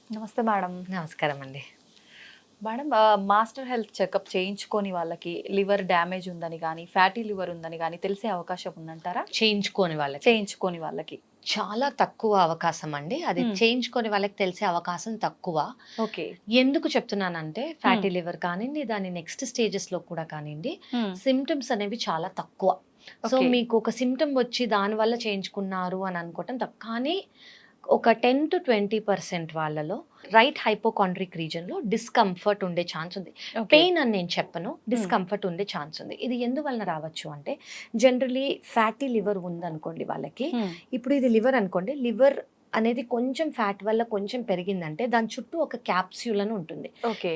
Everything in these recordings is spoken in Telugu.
నమస్తే మేడం. నమస్కారం అండి. మేడం, మాస్టర్ హెల్త్ చెకప్ చేయించుకొని వాళ్ళకి లివర్ డ్యామేజ్ ఉందని కానీ, ఫ్యాటీ లివర్ ఉందని కానీ తెలిసే అవకాశం ఉందంటారా? చేయించుకోని వాళ్ళకి చాలా తక్కువ అవకాశం అండి. అది చేయించుకొని వాళ్ళకి తెలిసే అవకాశం తక్కువ. ఓకే. ఎందుకు చెప్తున్నానంటే ఫ్యాటీ లివర్ కానివ్వండి, దాని నెక్స్ట్ స్టేజెస్‌లో కూడా కానివ్వండి, సింప్టమ్స్ అనేవి చాలా తక్కువ. సో, మీకు ఒక సింప్టమ్ వచ్చి దానివల్ల చేయించుకున్నారు అని అనుకోవటం తక్కువ. కానీ ఒక 10-20% వాళ్ళలో రైట్ హైపోకాండ్రిక్ రీజన్‌లో డిస్కంఫర్ట్ ఉండే ఛాన్స్ ఉంది. పెయిన్ అని నేను చెప్పను, డిస్కంఫర్ట్ ఉండే ఛాన్స్ ఉంది. ఇది ఎందువలన రావచ్చు అంటే, జనరలీ ఫ్యాటీ లివర్ ఉందనుకోండి వాళ్ళకి, ఇప్పుడు ఇది లివర్ అనుకోండి, లివర్ అనేది కొంచెం ఫ్యాట్ వల్ల కొంచెం పెరిగిందంటే దాని చుట్టూ ఒక క్యాప్స్యూల్ అని ఉంటుంది.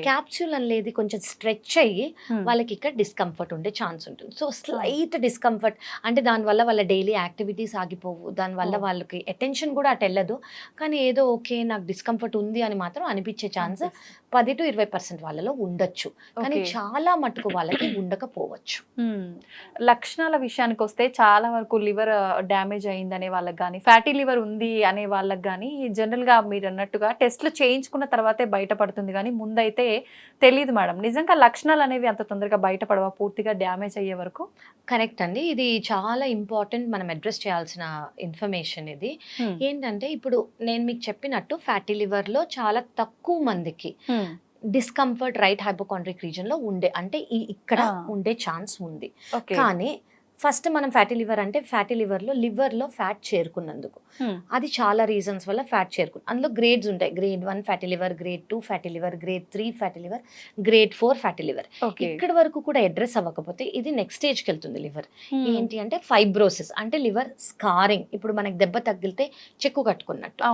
క్యాప్స్యూల్ అనేది కొంచెం స్ట్రెచ్ అయ్యి వాళ్ళకి ఇక్కడ డిస్కంఫర్ట్ ఉండే ఛాన్స్ ఉంటుంది. సో స్లైట్ డిస్కంఫర్ట్ అంటే దానివల్ల వాళ్ళ డైలీ యాక్టివిటీస్ ఆగిపోవు, దానివల్ల వాళ్ళకి అటెన్షన్ కూడా అటు వెళ్ళదు. కానీ ఏదో ఓకే నాకు డిస్కంఫర్ట్ ఉంది అని మాత్రం అనిపించే ఛాన్స్ 10-20% వాళ్ళలో ఉండొచ్చు. కానీ చాలా మటుకు వాళ్ళకి ఉండకపోవచ్చు. లక్షణాల విషయానికి వస్తే చాలా వరకు లివర్ డ్యామేజ్ అయిందనే వాళ్ళకి కానీ, ఫ్యాటీ లివర్ ఉంది అనే వాళ్ళకి కానీ జనరల్గా మీరు అన్నట్టుగా టెస్ట్లు చేయించుకున్న తర్వాతే బయటపడుతుంది, కానీ ముందైతే తెలియదు మేడం. నిజంగా లక్షణాలు అనేవి అంత తొందరగా బయటపడవా పూర్తిగా డ్యామేజ్ అయ్యే వరకు? కరెక్ట్ అండి. ఇది చాలా ఇంపార్టెంట్, మనం అడ్రస్ చేయాల్సిన ఇన్ఫర్మేషన్ ఇది. ఏంటంటే ఇప్పుడు నేను మీకు చెప్పినట్టు ఫ్యాటీ లివర్లో చాలా తక్కువ మందికి డిస్కంఫర్ట్ రైట్ హైపోకాండ్రిక్ రీజన్ లో ఉండే అంటే ఇక్కడ ఉండే ఛాన్స్ ఉంది. కానీ ఫస్ట్ మనం ఫ్యాటీ లివర్ అంటే ఫ్యాటీ లివర్లో ఫ్యాట్ చేరుకున్నందుకు, అది చాలా రీజన్స్ వల్ల ఫ్యాట్ అందులో గ్రేడ్స్ ఉంటాయి. Grade 1 fatty liver, grade 2 fatty liver, grade 3 fatty liver, grade 4 fatty liver. ఇక్కడ వరకు కూడా అడ్రస్ అవ్వకపోతే ఇది నెక్స్ట్ స్టేజ్కి వెళ్తుంది. లివర్ ఏంటి అంటే ఫైబ్రోసిస్, అంటే లివర్ స్కారింగ్. ఇప్పుడు మనకి దెబ్బ తగిలితే చెక్కు కట్టుకున్నట్టు,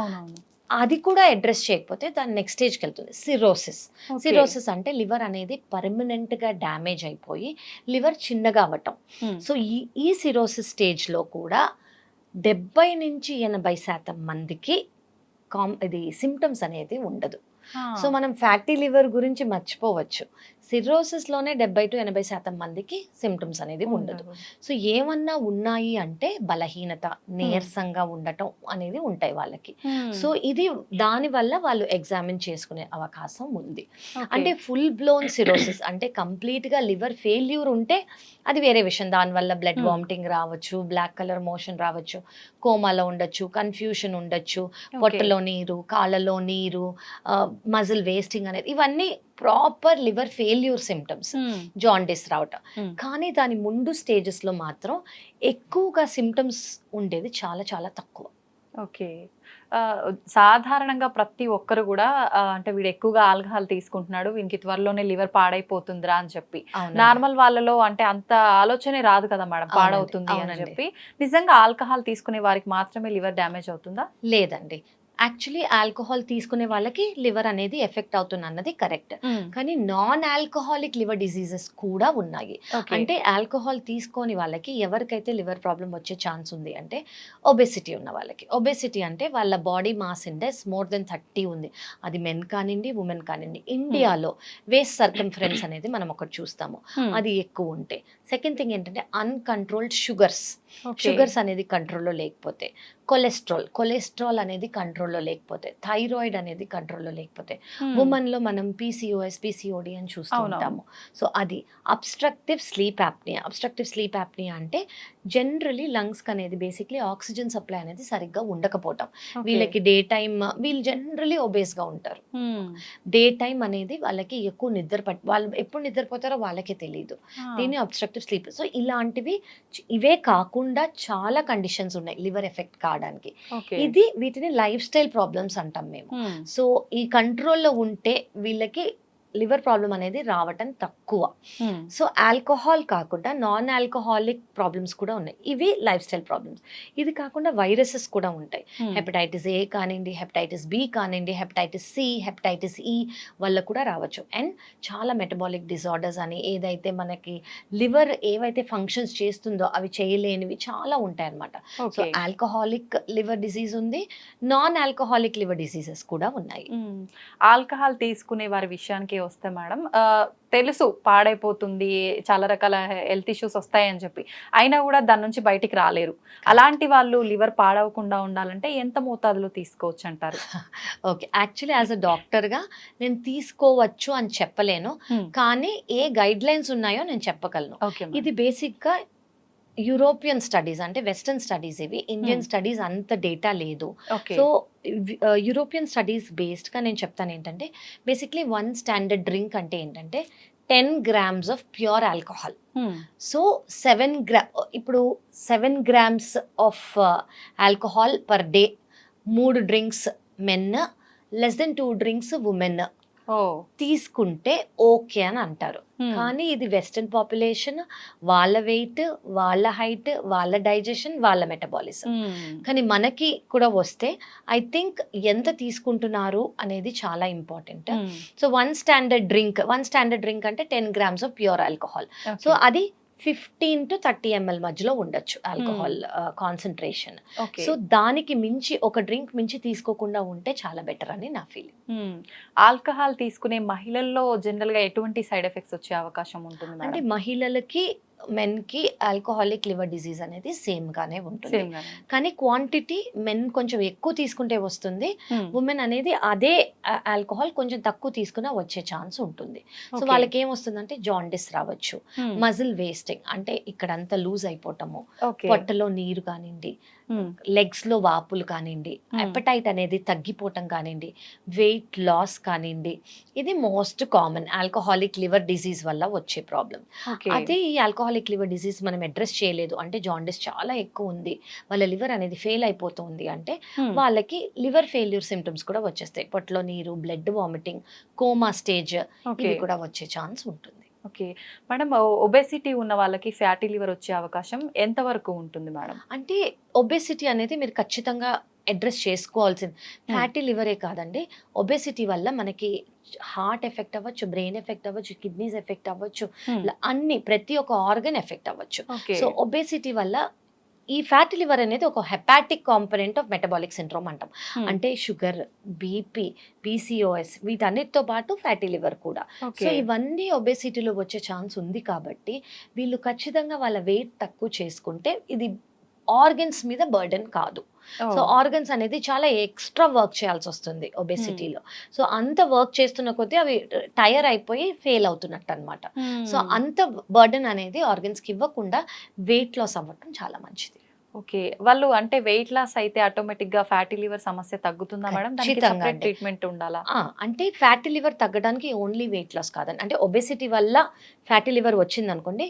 అది కూడా అడ్రస్ చేయకపోతే దాని నెక్స్ట్ స్టేజ్కి వెళ్తుంది. సిరోసిస్ అంటే లివర్ అనేది పర్మనెంట్గా డ్యామేజ్ అయిపోయి లివర్ చిన్నగా అవ్వటం. సో ఈ సిరోసిస్ స్టేజ్లో కూడా 70-80% మందికి ఇది సిమ్టమ్స్ అనేది ఉండదు. సో మనం ఫ్యాటీ లివర్ గురించి మర్చిపోవచ్చు. సిరోసిస్లోనే 70-80% మందికి సిమ్టమ్స్ అనేది ఉండదు. సో ఏమన్నా ఉన్నాయి అంటే బలహీనత, నీరసంగా ఉండటం అనేది ఉంటాయి వాళ్ళకి. సో ఇది దానివల్ల వాళ్ళు ఎగ్జామిన్ చేసుకునే అవకాశం ఉంది. అంటే ఫుల్ బ్లోన్ సిరోసిస్ అంటే కంప్లీట్గా లివర్ ఫెయిల్యూర్ ఉంటే అది వేరే విషయం. దానివల్ల బ్లడ్ వామిటింగ్ రావచ్చు, బ్లాక్ కలర్ మోషన్ రావచ్చు, కోమాలో ఉండొచ్చు, కన్ఫ్యూషన్ ఉండొచ్చు, పొట్టలో నీరు, కాళ్ళలో నీరు, మజిల్ వేస్టింగ్ అనేది, ఇవన్నీ proper liver failure symptoms, jaundice రావటం. కానీ దాని ముందు స్టేజెస్లో మాత్రం ఎక్కువగా సిమ్టమ్స్ ఉండేది చాలా చాలా తక్కువ. ఓకే. సాధారణంగా ప్రతి ఒక్కరు కూడా అంటే వీడు ఎక్కువగా ఆల్కహాల్ తీసుకుంటున్నాడు, వీనికి త్వరలోనే లివర్ పాడైపోతుందిరా అని చెప్పి, నార్మల్ వాళ్ళలో అంటే అంత ఆలోచనే రాదు కదా మేడం పాడవుతుంది అని చెప్పి. నిజంగా ఆల్కహాల్ తీసుకునే వారికి మాత్రమే లివర్ డ్యామేజ్ అవుతుందా? లేదండి, యాక్చువల్లీ ఆల్కహాల్ తీసుకునే వాళ్ళకి లివర్ అనేది ఎఫెక్ట్ అవుతుంది అన్నది కరెక్ట్. కానీ నాన్ ఆల్కహాలిక్ లివర్ డిసీజెస్ కూడా ఉన్నాయి. అంటే ఆల్కహాల్ తీసుకొని వాళ్ళకి ఎవరికైతే లివర్ ప్రాబ్లం వచ్చే ఛాన్స్ ఉంది అంటే ఒబెసిటీ ఉన్న వాళ్ళకి. ఒబెసిటీ అంటే వాళ్ళ body mass index more than 30 ఉంది. అది మెన్ కానివ్వండి, ఉమెన్ కానివ్వండి. ఇండియాలో వేస్ట్ సర్కంఫరెన్స్ అనేది మనం ఒకటి చూస్తాము, అది ఎక్కువ ఉంటే. సెకండ్ థింగ్ ఏంటంటే అన్కంట్రోల్డ్ షుగర్స్ అనేది కంట్రోల్లో లేకపోతే, కొలెస్ట్రాల్ అనేది కంట్రోల్లో లేకపోతే, థైరాయిడ్ అనేది కంట్రోల్లో లేకపోతే, ఉమెన్లో మనం పిసిఓడి అని చూస్తూ ఉంటాము. సో అది అబ్స్ట్రక్టివ్ స్లీప్ యాప్నియా అంటే జనరలీ లంగ్స్కి అనేది బేసిక్లీ ఆక్సిజన్ సప్లై అనేది సరిగ్గా ఉండకపోవటం. వీళ్ళకి డే టైమ్, వీళ్ళు జనరలీ ఒబేస్గా ఉంటారు. డే టైం అనేది వాళ్ళకి ఎక్కువ వాళ్ళు ఎప్పుడు నిద్రపోతారో వాళ్ళకే తెలియదు. దీన్ని అబ్స్ట్రక్టివ్ స్లీప్. సో ఇలాంటివి, ఇవే కాకుండా చాలా కండిషన్స్ ఉన్నాయి లివర్ ఎఫెక్ట్ కావడానికి. వీటిని లైఫ్ స్టైల్ ప్రాబ్లమ్స్ అంటాం మేము. సో ఈ కంట్రోల్లో ఉంటే వీళ్ళకి లివర్ ప్రాబ్లం అనేది రావటం తక్కువ. సో ఆల్కహాల్ కాకుండా నాన్ ఆల్కహాలిక్ ప్రాబ్లమ్స్ కూడా ఉన్నాయి. ఇవి లైఫ్ స్టైల్ ప్రాబ్లమ్స్. ఇది కాకుండా వైరసెస్ కూడా ఉంటాయి. హెపటైటిస్ ఏ కానివ్వండి, హెపటైటిస్ బి కానివ్వండి, హెపటైటిస్ సి, హెపటైటిస్ ఈ వల్ల కూడా రావచ్చు. అండ్ చాలా మెటబాలిక్ డిజార్డర్స్ అని, ఏదైతే మనకి లివర్ ఏవైతే ఫంక్షన్స్ చేస్తుందో అవి చేయలేనివి చాలా ఉంటాయి అన్నమాట. సో ఆల్కహాలిక్ లివర్ డిసీజ్ ఉంది, నాన్ ఆల్కహాలిక్ లివర్ డిసీజెస్ కూడా ఉన్నాయి. ఆల్కహాల్ తీసుకునే వారి విషయానికి వస్తే మేడం తెలుసు పాడైపోతుంది, చాలా రకాల హెల్త్ ఇష్యూస్ వస్తాయని చెప్పి, అయినా కూడా దాని నుంచి బయటికి రాలేరు. అలాంటి వాళ్ళు లివర్ పాడవకుండా ఉండాలంటే ఎంత మోతాదులో తీసుకోవచ్చు అంటారు? ఓకే. యాక్చువల్లీ యాజ్ అ డాక్టర్‌గా నేను తీసుకోవచ్చు అని చెప్పలేను. కానీ ఏ గైడ్‌లైన్స్ ఉన్నాయో నేను చెప్పగలను. ఓకే. ఇది బేసిక్‌గా యూరోపియన్ స్టడీస్, అంటే వెస్టర్న్ స్టడీస్ ఇవి. ఇండియన్ స్టడీస్ అంత డేటా లేదు. ఓకే. సో యూరోపియన్ స్టడీస్ బేస్డ్గా నేను చెప్తాను ఏంటంటే, బేసిక్లీ 1 స్టాండర్డ్ డ్రింక్ అంటే ఏంటంటే 10 grams of pure alcohol. So 7 grams of alcohol per day. 3 drinks men, less than 2 drinks women తీసుకుంటే ఓకే అని అంటారు. కానీ ఇది వెస్టర్న్ పాపులేషన్, వాళ్ళ వెయిట్, వాళ్ళ హైట్, వాళ్ళ డైజెషన్, వాళ్ళ మెటబాలిజం. కానీ మనకి కూడా వస్తే ఐ థింక్ ఎంత తీసుకుంటున్నారు అనేది చాలా ఇంపార్టెంట్. సో 1 స్టాండర్డ్ డ్రింక్ అంటే 10 grams of pure alcohol. So అది 15 to 30 ml మధ్యలో ఉండొచ్చు ఆల్కహాల్ కాన్సన్ట్రేషన్. సో దానికి మించి ఒక డ్రింక్ మించి తీసుకోకుండా ఉంటే చాలా బెటర్ అని నా ఫీలింగ్. ఆల్కహాల్ తీసుకునే మహిళల్లో జనరల్ గా ఎటువంటి సైడ్ ఎఫెక్ట్స్ వచ్చే అవకాశం ఉంటుంది? అంటే మహిళలకి, మెన్కి ఆల్కహాలిక్ లివర్ డిసీజ్ అనేది సేమ్ గానే ఉంటుంది. కానీ క్వాంటిటీ మెన్ కొంచెం ఎక్కువ తీసుకుంటే వస్తుంది, ఉమెన్ అనేది అదే ఆల్కహాల్ కొంచెం తక్కువ తీసుకున్నా వచ్చే ఛాన్స్ ఉంటుంది. సో వాళ్ళకి ఏమొస్తుందంటే జాండిస్ రావచ్చు, మజిల్ వేస్టింగ్ అంటే ఇక్కడంతా లూజ్ అయిపోవటము, పొట్టలో నీరు కానివ్వండి, లెగ్స్ లో వాపులు కానివ్వండి, అపెటైట్ అనేది తగ్గిపోవటం కానివ్వండి, వెయిట్ లాస్ కానివ్వండి. ఇది most common alcoholic liver disease వల్ల వచ్చే ప్రాబ్లం. అదే ఈ ఆల్కహాలిక్ లివర్ డిసీజ్ మనం అడ్రస్ చేయలేదు అంటే, జాండిస్ చాలా ఎక్కువ ఉంది, వాళ్ళ లివర్ అనేది ఫెయిల్ అయిపోతుంది అంటే వాళ్ళకి లివర్ ఫెయిల్యూర్ సిమ్టమ్స్ కూడా వచ్చేస్తాయి. పొట్టలో నీరు, బ్లడ్ వామిటింగ్, కోమా స్టేజ్ ఇవి కూడా వచ్చే ఛాన్స్ ఉంటుంది. ఓకే మేడం, ఒబెసిటీ ఉన్న వాళ్ళకి ఫ్యాటీ లివర్ వచ్చే అవకాశం ఎంత వరకు ఉంటుంది మేడం? అంటే ఒబెసిటీ అనేది మీరు ఖచ్చితంగా అడ్రస్ చేసుకోవాల్సింది. ఫ్యాటీ లివరే కాదండి, ఒబెసిటీ వల్ల మనకి హార్ట్ ఎఫెక్ట్ అవ్వచ్చు, బ్రెయిన్ ఎఫెక్ట్ అవ్వచ్చు, కిడ్నీస్ ఎఫెక్ట్ అవ్వచ్చు, అన్ని ప్రతి ఒక్క ఆర్గన్ ఎఫెక్ట్ అవ్వచ్చు. సో ఒబెసిటీ వల్ల ఈ ఫ్యాటీ లివర్ అనేది ఒక hepatic component of metabolic syndrome అంటాం. అంటే షుగర్, బీపీ, పీసీఓఎస్ వీటన్నిటితో పాటు ఫ్యాటీ లివర్ కూడా. సో ఇవన్నీ ఒబెసిటీలో వచ్చే ఛాన్స్ ఉంది కాబట్టి వీళ్ళు ఖచ్చితంగా వాళ్ళ వెయిట్ తక్కువ చేసుకుంటే ఇది ఆర్గన్స్ మీద బర్డెన్ కాదు. సో ఆర్గన్స్ అనేది చాలా ఎక్స్ట్రా వర్క్ చేయాల్సి వస్తుంది ఒబెసిటీలో. సో అంత వర్క్ చేస్తున్న కొద్దీ అవి టైర్ అయిపోయి ఫెయిల్ అవుతున్నట్టు అనమాట. సో అంత బర్డెన్ అనేది ఆర్గన్స్కి ఇవ్వకుండా వెయిట్ లాస్ అవ్వటం చాలా మంచిది. ఓకే, వాళ్ళు అంటే వెయిట్ లాస్ అయితే ఆటోమేటిక్ గా ఫ్యాటీ లివర్ సమస్య తగ్గుతుందా మేడం? ట్రీట్మెంట్ ఉండాలా? అంటే ఫ్యాటీ లివర్ తగ్గడానికి ఓన్లీ వెయిట్ లాస్ కాదండి. అంటే ఒబెసిటీ వల్ల ఫ్యాటీ లివర్ వచ్చింది అనుకోండి,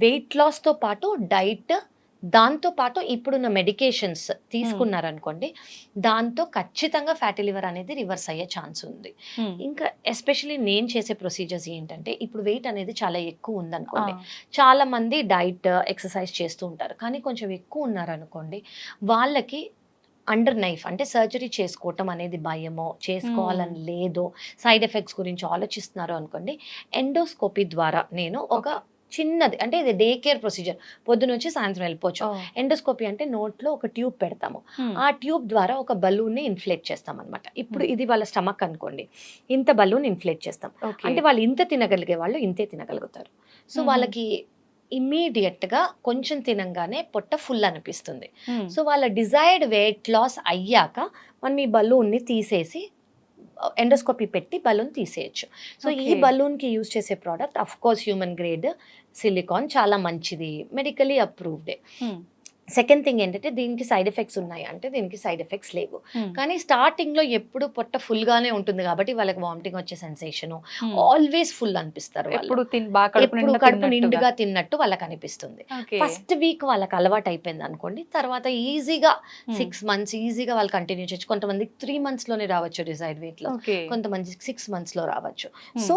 వెయిట్ లాస్ తో పాటు డైట్, దాంతో పాటు ఇప్పుడున్న మెడికేషన్స్ తీసుకున్నారనుకోండి, దాంతో ఖచ్చితంగా ఫ్యాటీ లివర్ అనేది రివర్స్ అయ్యే ఛాన్స్ ఉంది. ఇంకా ఎస్పెషలీ నేను చేసే ప్రొసీజర్స్ ఏంటంటే, ఇప్పుడు వెయిట్ అనేది చాలా ఎక్కువ ఉందనుకోండి, చాలా మంది డైట్, ఎక్సర్సైజ్ చేస్తూ ఉంటారు, కానీ కొంచెం ఎక్కువ ఉన్నారనుకోండి వాళ్ళకి అండర్ నైఫ్ అంటే సర్జరీ చేసుకోవటం అనేది భయమో, చేసుకోవాలని లేదో, సైడ్ ఎఫెక్ట్స్ గురించి ఆలోచిస్తున్నారు అనుకోండి, ఎండోస్కోపీ ద్వారా నేను ఒక చిన్నది, అంటే ఇది డే కేర్ ప్రొసీజర్, పొద్దున వచ్చి సాయంత్రం వెళ్ళిపోవచ్చు. ఎండోస్కోపీ అంటే నోట్లో ఒక ట్యూబ్ పెడతాము, ఆ ట్యూబ్ ద్వారా ఒక బలూన్ని ఇన్ఫ్లేట్ చేస్తాం అనమాట. ఇప్పుడు ఇది వాళ్ళ స్టమక్ అనుకోండి, ఇంత బలూన్ ఇన్ఫ్లేట్ చేస్తాం అంటే వాళ్ళు ఇంత తినగలిగే వాళ్ళు ఇంతే తినగలుగుతారు. సో వాళ్ళకి ఇమ్మీడియట్గా కొంచెం తినంగానే పొట్ట ఫుల్ అనిపిస్తుంది. సో వాళ్ళ డిజైర్డ్ వెయిట్ లాస్ అయ్యాక మనం ఈ బలూన్ని తీసేసి ఎండోస్కోపీ పెట్టి బలూన్ తీసేయచ్చు. సో ఈ బలూన్కి యూజ్ చేసే product of course human grade silicon, చాలా మంచిది, మెడికలీ అప్రూవ్డే. సెకండ్ థింగ్ ఏంటంటే, దీనికి సైడ్ ఎఫెక్ట్స్ ఉన్నాయి అంటే దీనికి సైడ్ ఎఫెక్ట్స్ లేవు. కానీ స్టార్టింగ్ లో ఎప్పుడు పొట్ట ఫుల్ గానే ఉంటుంది కాబట్టి వాళ్ళకి వామిటింగ్ వచ్చే సెన్సేషన్, ఆల్వేస్ ఫుల్ అనిపిస్తారు, ఎప్పుడు కడుపు నిండుగా తిన్నట్టు వాళ్ళకి అనిపిస్తుంది. ఫస్ట్ వీక్ వాళ్ళకి అలవాటు అయిపోయింది అనుకోండి, తర్వాత ఈజీగా 6 months ఈజీగా వాళ్ళు కంటిన్యూ చేయొచ్చు. కొంతమంది 3 months లోనే రావచ్చు డిజైర్డ్ వెయిట్ లో, కొంతమంది 6 months లో రావచ్చు. సో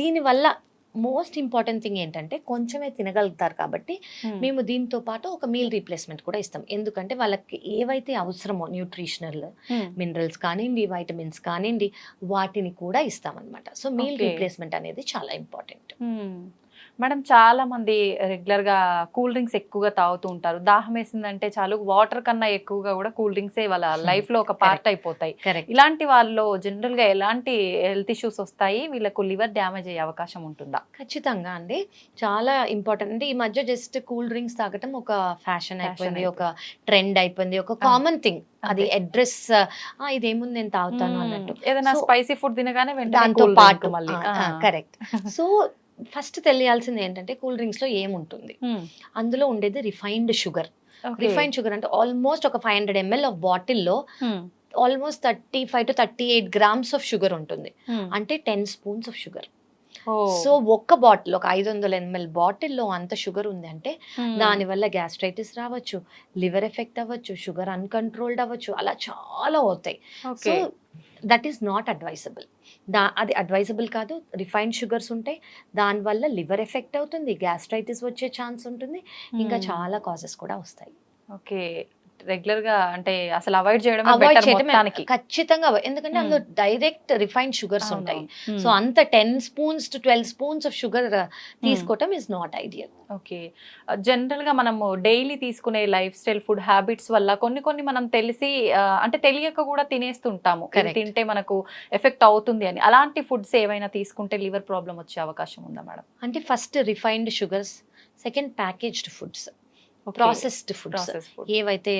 దీనివల్ల మోస్ట్ ఇంపార్టెంట్ థింగ్ ఏంటంటే, కొంచెమే తినగలుగుతారు కాబట్టి మేము దీంతో పాటు ఒక మీల్ రీప్లేస్మెంట్ కూడా ఇస్తాం. ఎందుకంటే వాళ్ళకి ఏవైతే అవసరమో న్యూట్రిషనల్ మినరల్స్ కానివ్వండి, వైటమిన్స్ కానివ్వండి, వాటిని కూడా ఇస్తామన్నమాట. సో మీల్ రీప్లేస్మెంట్ అనేది చాలా ఇంపార్టెంట్. మేడం చాలా మంది రెగ్యులర్ గా కూల్ డ్రింక్స్ ఎక్కువగా తాగుతూ ఉంటారు. దాహం వేసిందంటే చాలు వాటర్ కన్నా ఎక్కువగా కూడా కూల్ డ్రింక్సే వాళ్ళ లైఫ్ లో ఒక పార్ట్ అయిపోతాయి. కరెక్ట్. ఇలాంటి వాళ్ళు జనరల్ గా ఎలాంటి హెల్త్ ఇష్యూస్ వస్తాయి, వీళ్ళకు లివర్ డ్యామేజ్ అయ్యే అవకాశం ఉంటుందా? ఖచ్చితంగా అండి. చాలా ఇంపార్టెంట్. అంటే ఈ మధ్య జస్ట్ కూల్ డ్రింక్స్ తాగటం ఒక ఫ్యాషన్ అయిపోయింది, ఒక ట్రెండ్ అయిపోయింది, ఒక కామన్ థింగ్. అది అడ్రస్ ఇదేముంది నేను తాగుతాను అన్నట్టు. ఏదైనా స్పైసీ ఫుడ్ తినగానే వెంటనే దాంతో కూల్ డ్రింక్ పాటు మళ్ళీ. కరెక్ట్. సో ఫస్ట్ తెలియాల్సింది ఏంటంటే కూల్ డ్రింక్స్ లో ఏముంటుంది. అందులో ఉండేది రిఫైన్డ్ షుగర్. రిఫైన్డ్ షుగర్ అంటే ఆల్మోస్ట్ ఒక 500 ml ఆఫ్ బాటిల్లో almost 35 to 38 grams of sugar ఉంటుంది. అంటే 10 spoons ఆఫ్ షుగర్. సో ఒక్క బాటిల్, ఒక 500 ml బాటిల్లో అంత షుగర్ ఉంది అంటే దానివల్ల గ్యాస్ట్రైటిస్ రావచ్చు, లివర్ ఎఫెక్ట్ అవ్వచ్చు, షుగర్ అన్కంట్రోల్డ్ అవ్వచ్చు, అలా చాలా అవుతాయి. So that is not advisable. అది అడ్వైజబుల్ కాదు. రిఫైన్డ్ షుగర్స్ ఉంటాయి, దానివల్ల లివర్ ఎఫెక్ట్ అవుతుంది, గ్యాస్ట్రైటిస్ వచ్చే ఛాన్స్ ఉంటుంది, ఇంకా చాలా కాజెస్ కూడా వస్తాయి. ఓకే, రెగ్యులర్ గా అంటే అసలు అవాయిడ్ చేయడం ఖచ్చితంగా. ఎందుకంటే అందులో డైరెక్ట్ రిఫైన్డ్ షుగర్స్ ఉంటాయి. సో అంత 10 spoons to 12 spoons of sugar తీసుకోవటం is not ideal. Okay, general గా మనము డైలీ తీసుకునే లైఫ్ స్టైల్ ఫుడ్ హ్యాబిట్స్ వల్ల కొన్ని మనం తెలిసి అంటే తెలియక కూడా తినేస్తుంటాము, తింటే మనకు ఎఫెక్ట్ అవుతుంది అని. అలాంటి ఫుడ్స్ ఏవైనా తీసుకుంటే లివర్ ప్రాబ్లం వచ్చే అవకాశం ఉందా మేడం? అంటే first refined sugars, second packaged foods, processed foods ఏవైతే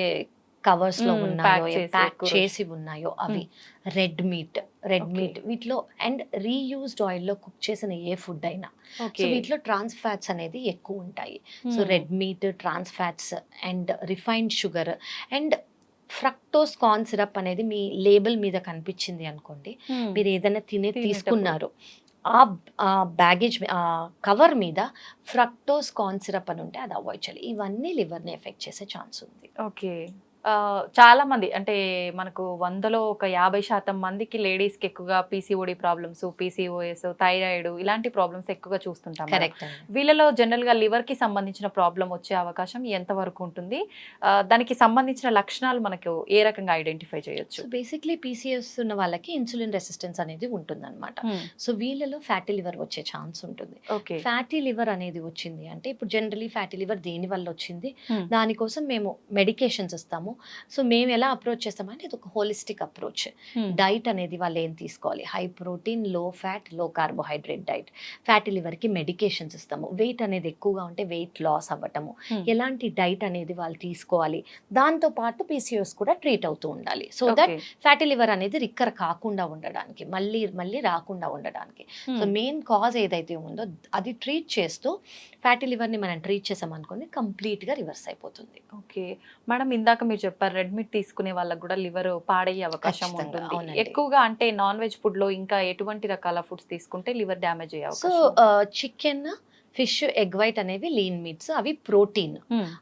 కవర్స్ లో ఉన్నాయో, ప్యాక్ చేసి ఉన్నాయో అవి, రెడ్ మీట్ వీటిలో, అండ్ రీయూజ్డ్ ఆయిల్ లో కుక్ చేసిన ఏ ఫుడ్ అయినా. సో వీటిలో ట్రాన్స్ ఫ్యాట్స్ అనేది ఎక్కువ ఉంటాయి. So red meat, trans fats and refined sugar and fructose corn syrup అనేది మీ లేబుల్ మీద కనిపించింది అనుకోండి, మీరు ఏదైనా తీసుకున్నారు, ఆ బ్యాగేజ్ కవర్ మీద ఫ్రక్టోస్ కార్న్ సిరప్ అని ఉంటే అది అవాయిడ్ చేయాలి. ఇవన్నీ లివర్ని ఎఫెక్ట్ చేసే ఛాన్స్ ఉంది. ఓకే, చాలా మంది అంటే మనకు 100లో ఒక 50% మందికి లేడీస్ కి ఎక్కువగా పీసీఓడి ప్రాబ్లమ్స్, పీసీఓఎస్, థైరాయిడ్ ఇలాంటి ప్రాబ్లమ్స్ ఎక్కువగా చూస్తుంటాం. వీళ్ళలో జనరల్ గా లివర్ కి సంబంధించిన ప్రాబ్లం వచ్చే అవకాశం ఎంత వరకు ఉంటుంది? దానికి సంబంధించిన లక్షణాలు మనకు ఏ రకంగా ఐడెంటిఫై చేయొచ్చు? బేసిక్లీ పీసీఎస్ ఉన్న వాళ్ళకి ఇన్సులిన్ రెసిస్టెన్స్ అనేది ఉంటుంది అనమాట. సో వీళ్ళలో ఫ్యాటీ లివర్ వచ్చే ఛాన్స్ ఉంటుంది. ఫ్యాటీ లివర్ అనేది వచ్చింది అంటే, ఇప్పుడు జనరలీ ఫ్యాటీ లివర్ దేని వల్ల వచ్చింది, దానికోసం మేము మెడికేషన్స్ ఇస్తాము. సో మేము ఎలా అప్రోచ్ చేస్తామంటే ఇది ఒక హోలిస్టిక్ అప్రోచ్. డైట్ అనేది వాళ్ళు ఏం తీసుకోవాలి, హై ప్రోటీన్, లో ఫ్యాట్, లో కార్బోహైడ్రేట్ డైట్. ఫ్యాటీ లివర్ కి మెడికేషన్స్ ఇస్తాము. వెయిట్ అనేది ఎక్కువగా ఉంటే వెయిట్ లాస్ అవ్వటము, ఎలాంటి డైట్ అనేది వాళ్ళు తీసుకోవాలి, దాంతో పాటు పీసీఓఎస్ కూడా ట్రీట్ అవుతూ ఉండాలి. సో దట్ ఫ్యాటీ లివర్ అనేది రిక్కర్ కాకుండా ఉండడానికి, మళ్ళీ రాకుండా ఉండడానికి. సో మెయిన్ కాజ్ ఏదైతే ఉందో అది ట్రీట్ చేస్తూ ఫ్యాటీ లివర్ ని మనం ట్రీట్ చేసాం అనుకోండి, కంప్లీట్ గా రివర్స్ అయిపోతుంది. ఓకే మేడం, ఇందాక మీరు చెప్పారు రెడ్ మీట్ తీసుకునే వాళ్ళకి కూడా లివర్ పాడయ్యే అవకాశం ఉంటుంది. ఎక్కువగా అంటే నాన్ వెజ్ ఫుడ్ లో ఇంకా ఎటువంటి రకాల ఫుడ్స్ తీసుకుంటే లివర్ డ్యామేజ్ అయ్యే అవకాశం? So chicken, fish, egg white అనేవి లీన్ మీట్స్, అవి ప్రోటీన్.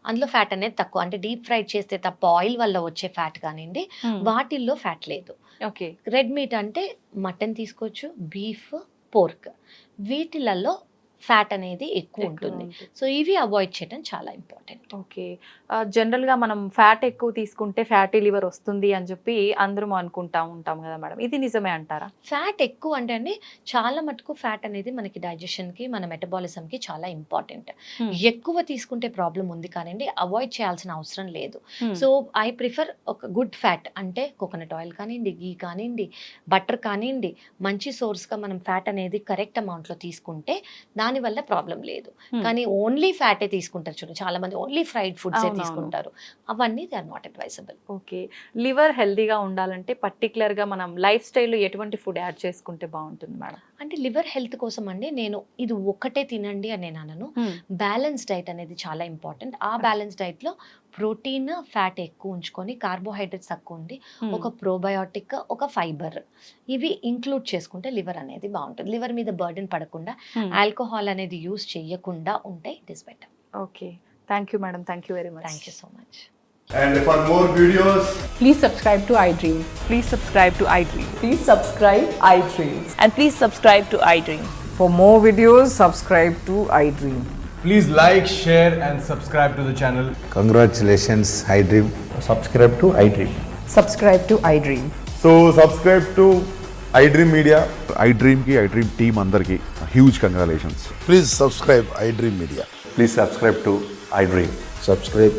అందులో ఫ్యాట్ అనేది తక్కువ. అంటే డీప్ ఫ్రైడ్ చేస్తే తప్ప ఆయిల్ వల్ల వచ్చే ఫ్యాట్ కానివ్వండి, వాటిల్లో ఫ్యాట్ లేదు. ఓకే, రెడ్ మీట్ అంటే మటన్ తీసుకోవచ్చు, బీఫ్, పోర్క్, వీటిలలో ఫ్యాట్ అనేది ఎక్కువ ఉంటుంది. సో ఇవి అవాయిడ్ చేయడం చాలా ఇంపార్టెంట్. ఓకే, జనరల్ గా మనం ఫ్యాట్ ఎక్కువ తీసుకుంటే ఫ్యాటీ లివర్ వస్తుంది అని చెప్పి అందరం అనుకుంటా ఉంటాం కదా మేడం, ఇది నిజమే అంటారా? ఫ్యాట్ ఎక్కువ అంటే అండి, చాలా మటుకు ఫ్యాట్ అనేది మనకి డైజెషన్ కి, మన మెటబాలిజం కి చాలా ఇంపార్టెంట్. ఎక్కువ తీసుకుంటే ప్రాబ్లం ఉంది కానివ్వండి, అవాయిడ్ చేయాల్సిన అవసరం లేదు. సో ఐ ప్రిఫర్ ఒక గుడ్ ఫ్యాట్, అంటే కోకోనట్ ఆయిల్ కానివ్వండి, గీ కానివ్వండి, బటర్ కానివ్వండి, మంచి సోర్స్ గా మనం ఫ్యాట్ అనేది కరెక్ట్ అమౌంట్ లో తీసుకుంటే దాని వల్ల ప్రాబ్లం లేదు. కానీ ఓన్లీ ఫ్యాటే తీసుకుంటారు చూడండి, చాలా మంది ఓన్లీ ఫ్రైడ్ ఫుడ్స్ తీసుకుంటారు, అవన్నీ they are not advisable. Okay, liver హెల్దీగా ఉండాలంటే పర్టికులర్ గా మనం లైఫ్ స్టైల్ ఎటువంటి ఫుడ్ యాడ్ చేసుకుంటే బాగుంటుంది మేడం? అంటే లివర్ హెల్త్ కోసం అండి, నేను ఇది ఒక్కటే తినండి అని నేను అనను. బ్యాలెన్స్ డైట్ అనేది చాలా ఇంపార్టెంట్. ఆ బ్యాలెన్స్ డైట్ లో ప్రోటీన్, ఫ్యాట్ ఎక్కువ ఉంచుకొని, కార్బోహైడ్రేట్స్ తక్కువ ఉండి, ఒక ప్రోబయోటిక్, ఒక ఫైబర్, ఇవి ఇంక్లూడ్ చేసుకుంటే లివర్ అనేది బాగుంటుంది. లివర్ మీద బర్డెన్ పడకుండా, ఆల్కహాల్ అనేది యూజ్ చేయకుండా ఉంటే it is better. Okay, thank you madam, thank you very much. Thank you so much. And for more videos, please subscribe to iDream. Please subscribe to iDream. Please subscribe iDream. And please subscribe to iDream. For more videos, subscribe to iDream. please like, share and subscribe to the channel. Congratulations, iDream. Subscribe to iDream. Subscribe to iDream. So subscribe to iDream Media. IDream team అందరికి huge congratulations. Please subscribe iDream Media. Please subscribe to iDream. Subscribe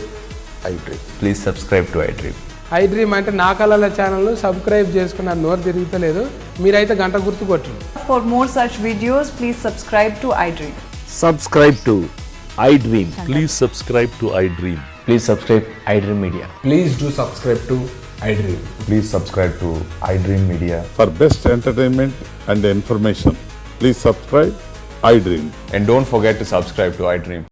iDream. Please subscribe to iDream. iDream అంటే నా కళల ఛానల్ను సబ్స్క్రైబ్ చేసుకున్న నోరు తిరుగుతలేదు, మీరైతే గంట గుర్తు కొట్టండి. For more such videos, please subscribe to iDream. Subscribe to iDream. Please subscribe to iDream. Please subscribe iDream Media. Please do subscribe to iDream. Please subscribe to iDream media. For best entertainment and information, please subscribe iDream. And don't forget to subscribe to iDream.